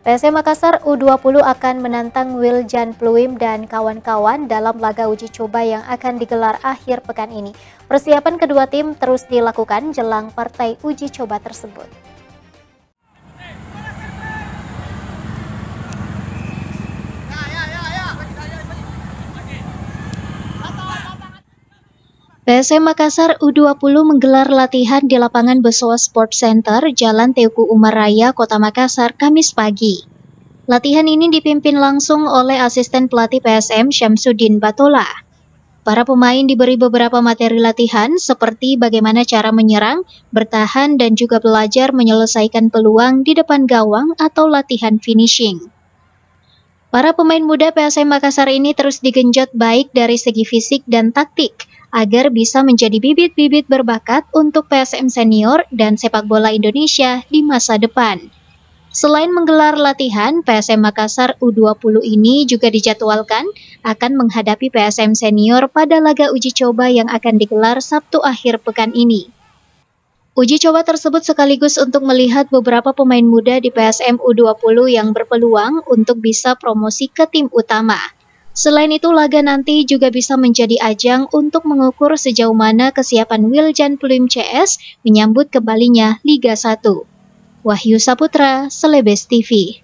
PSM Makassar U20 akan menantang Wiljan Pluim dan kawan-kawan dalam laga uji coba yang akan digelar akhir pekan ini. Persiapan kedua tim terus dilakukan jelang partai uji coba tersebut. PSM Makassar U20 menggelar latihan di lapangan Besoa Sports Center, Jalan Teuku Umar Raya, Kota Makassar, Kamis pagi. Latihan ini dipimpin langsung oleh asisten pelatih PSM Syamsuddin Batola. Para pemain diberi beberapa materi latihan seperti bagaimana cara menyerang, bertahan, dan juga belajar menyelesaikan peluang di depan gawang atau latihan finishing. Para pemain muda PSM Makassar ini terus digenjot baik dari segi fisik dan taktik, agar bisa menjadi bibit-bibit berbakat untuk PSM senior dan sepak bola Indonesia di masa depan. Selain menggelar latihan, PSM Makassar U20 ini juga dijadwalkan akan menghadapi PSM senior pada laga uji coba yang akan digelar Sabtu akhir pekan ini. Uji coba tersebut sekaligus untuk melihat beberapa pemain muda di PSM U20 yang berpeluang untuk bisa promosi ke tim utama. Selain itu, laga nanti juga bisa menjadi ajang untuk mengukur sejauh mana kesiapan Wiljan Pluim CS menyambut kembalinya Liga 1. Wahyu Saputra, Selebes TV.